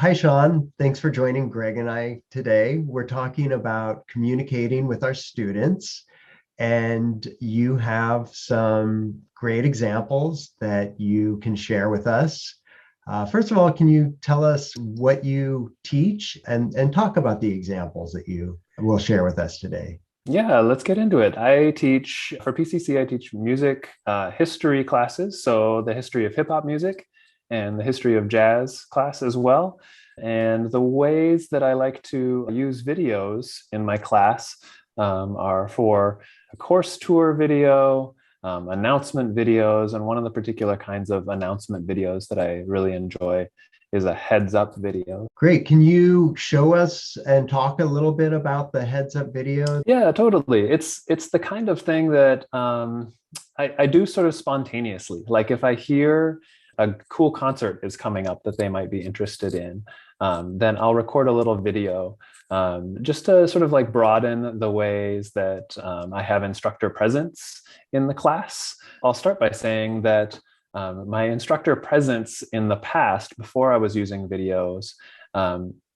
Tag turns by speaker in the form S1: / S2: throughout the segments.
S1: Hi, Sean. Thanks for joining Greg and I today. We're talking about communicating with our students, and you have some great examples that you can share with us. First of all, can you tell us what you teach and talk about the examples that you will share with us today?
S2: Yeah, let's get into it. I teach for PCC, I teach music history classes. So the history of hip hop music and the history of jazz class as well. And the ways that I like to use videos in my class are for a course tour video, announcement videos, and one of the particular kinds of announcement videos that I really enjoy is a heads up video.
S1: Great. Can you show us and talk a little bit about the heads up video?
S2: Yeah, totally. It's the kind of thing that I do sort of spontaneously. Like if I hear a cool concert is coming up that they might be interested in, then I'll record a little video just to sort of like broaden the ways that I have instructor presence in the class. I'll start by saying that my instructor presence in the past, before I was using videos,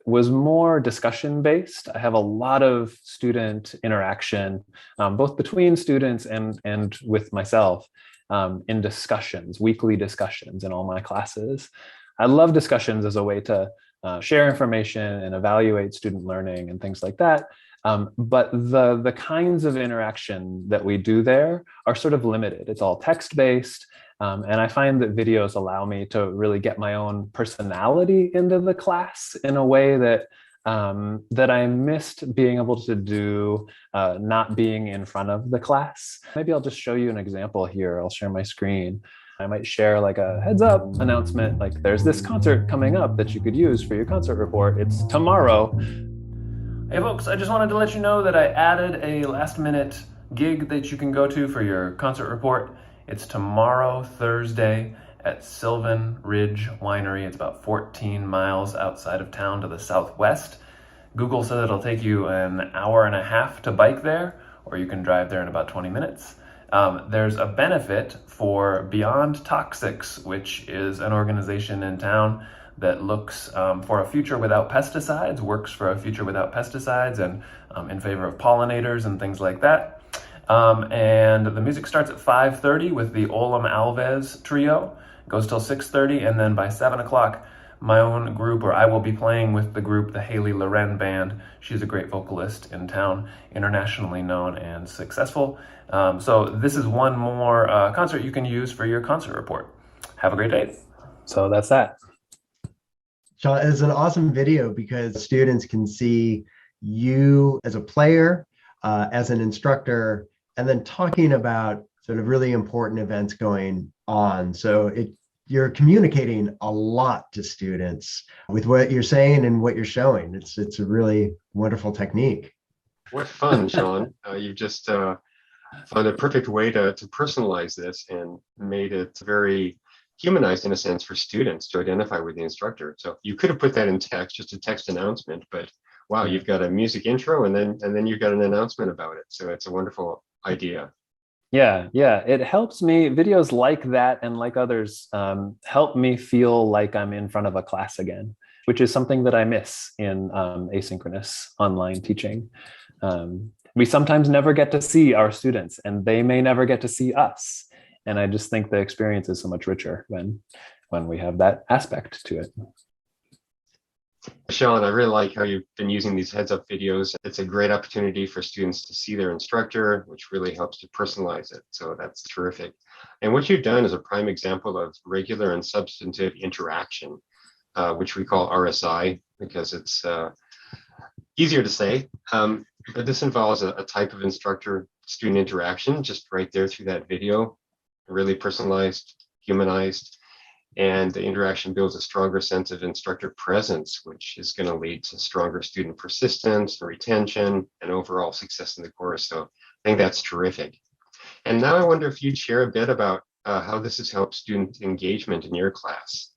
S2: was more discussion based. I have a lot of student interaction, both between students and with myself in discussions, weekly discussions in all my classes. I love discussions as a way to share information and evaluate student learning and things like that. But the kinds of interaction that we do there are sort of limited. It's all text-based. And I find that videos allow me to really get my own personality into the class in a way that that I missed being able to do not being in front of the class. Maybe I'll just show you an example here. I'll share my screen. I might share like a heads up announcement, like there's this concert coming up that you could use for your concert report. It's tomorrow. Hey folks, I just wanted to let you know that I added a last minute gig that you can go to for your concert report. It's tomorrow, Thursday, at Sylvan Ridge Winery. It's about 14 miles outside of town to the southwest. Google says it'll take you an hour and a half to bike there, or you can drive there in about 20 minutes. There's a benefit for Beyond Toxics, which is an organization in town that looks for a future without pesticides, works for a future without pesticides, and in favor of pollinators and things like that. And the music starts at 5:30 with the Olam Alves trio, goes till 6:30, and then by 7 o'clock, my own group, or I will be playing with the group, the Haley Loren Band. She's a great vocalist in town, internationally known and successful. So this is one more concert you can use for your concert report. Have a great day. So that's that.
S1: Sean, it's an awesome video because students can see you as a player, as an instructor, and then talking about sort of really important events going on. So you're communicating a lot to students with what you're saying and what you're showing. It's a really wonderful technique.
S3: What fun, Sean. You've just found a perfect way to personalize this and made it very humanized in a sense for students to identify with the instructor. So you could have put that in text, just a text announcement, but wow, you've got a music intro and then you've got an announcement about it. So it's a wonderful idea.
S2: Yeah, it helps me. Videos like that and like others help me feel like I'm in front of a class again, which is something that I miss in asynchronous online teaching. We sometimes never get to see our students and they may never get to see us. And I just think the experience is so much richer when we have that aspect to it.
S3: Sean, I really like how you've been using these heads up videos. It's a great opportunity for students to see their instructor, which really helps to personalize it. So that's terrific. And what you've done is a prime example of regular and substantive interaction, which we call RSI because it's easier to say. But this involves a type of instructor-student interaction just right there through that video, really personalized, humanized. And the interaction builds a stronger sense of instructor presence, which is going to lead to stronger student persistence, retention, and overall success in the course. So I think that's terrific. And now I wonder if you'd share a bit about how this has helped student engagement in your class.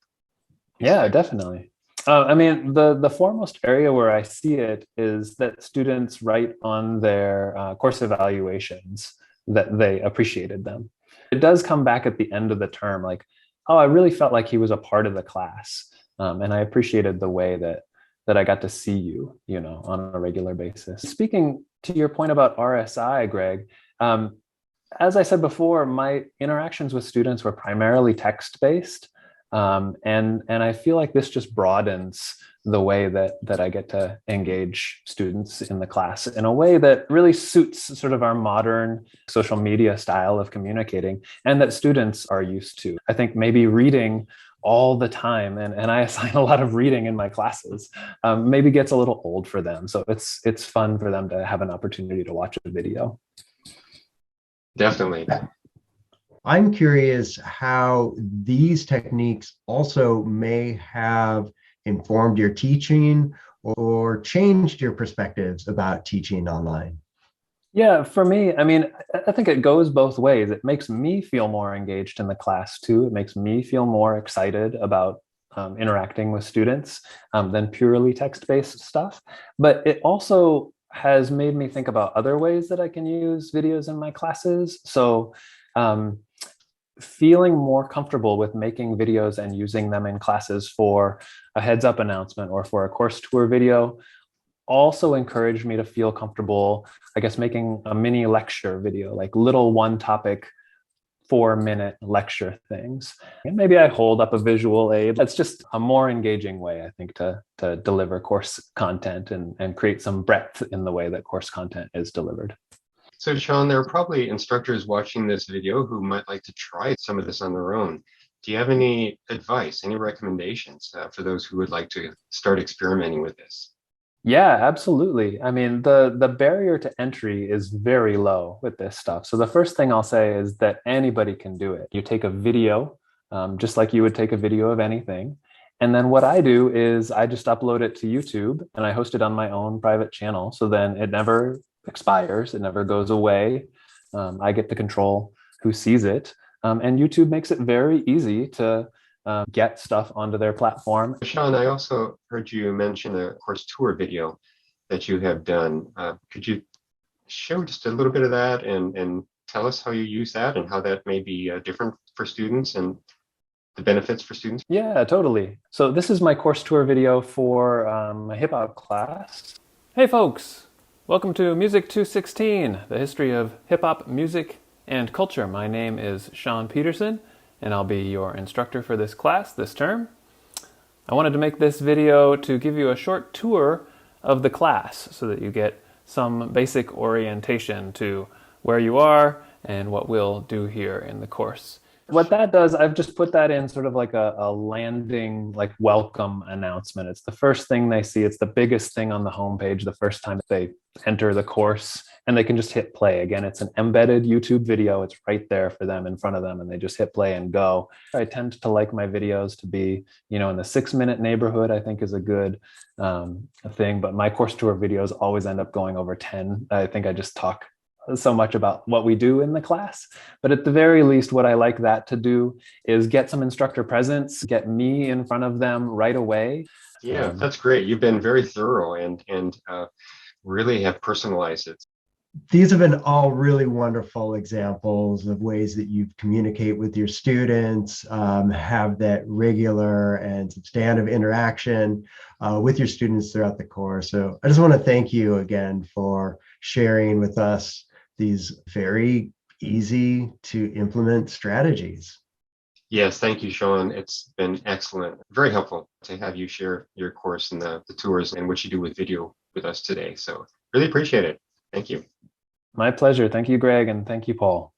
S2: Yeah, definitely. I mean, the foremost area where I see it is that students write on their course evaluations that they appreciated them. It does come back at the end of the term, like, oh, I really felt like he was a part of the class. And I appreciated the way that I got to see you, on a regular basis. Speaking to your point about RSI, Greg, as I said before, my interactions with students were primarily text-based. And I feel like this just broadens the way that I get to engage students in the class in a way that really suits sort of our modern social media style of communicating and that students are used to. I think maybe reading all the time, and I assign a lot of reading in my classes, maybe gets a little old for them. So it's fun for them to have an opportunity to watch a video.
S3: Definitely.
S1: I'm curious how these techniques also may have informed your teaching or changed your perspectives about teaching online.
S2: Yeah, for me, I mean, I think it goes both ways. It makes me feel more engaged in the class too. It makes me feel more excited about interacting with students than purely text-based stuff. But it also has made me think about other ways that I can use videos in my classes. So feeling more comfortable with making videos and using them in classes for a heads up announcement or for a course tour video also encouraged me to feel comfortable, I guess, making a mini lecture video, like little one topic 4-minute lecture things. And maybe I hold up a visual aid. That's just a more engaging way, I think, to deliver course content and create some breadth in the way that course content is delivered.
S3: So Sean, there are probably instructors watching this video who might like to try some of this on their own. Do you have any advice, any recommendations for those who would like to start experimenting with this?
S2: Yeah, absolutely. I mean, the barrier to entry is very low with this stuff. So the first thing I'll say is that anybody can do it. You take a video, just like you would take a video of anything. And then what I do is I just upload it to YouTube and I host it on my own private channel. So then it never expires, it never goes away. I get to control who sees it. And YouTube makes it very easy to get stuff onto their platform.
S3: Sean, I also heard you mention a course tour video that you have done. Could you show just a little bit of that and tell us how you use that and how that may be different for students and the benefits for students?
S2: Yeah, totally. So this is my course tour video for a hip hop class. Hey folks, welcome to Music 216, the history of hip hop music and culture. My name is Sean Peterson, and I'll be your instructor for this class this term. I wanted to make this video to give you a short tour of the class so that you get some basic orientation to where you are and what we'll do here in the course. What that does, I've just put that in sort of like a landing, like welcome announcement. It's the first thing they see. It's the biggest thing on the homepage the first time they enter the course, and they can just hit play. Again, it's an embedded YouTube video. It's right there for them in front of them, and they just hit play and go. I tend to like my videos to be, in the 6-minute neighborhood, I think is a good thing, but my course tour videos always end up going over 10. I think I just talk so much about what we do in the class, but at the very least, what I like that to do is get some instructor presence, get me in front of them right away.
S3: Yeah, that's great. You've been very thorough and really have personalized it.
S1: These have been all really wonderful examples of ways that you communicate with your students, have that regular and substantive interaction with your students throughout the course. So I just want to thank you again for sharing with us these very easy to implement strategies.
S3: Yes, thank you, Sean. It's been excellent. Very helpful to have you share your course and the tours and what you do with video with us today. So really appreciate it. Thank you.
S2: My pleasure. Thank you, Greg, and thank you, Paul.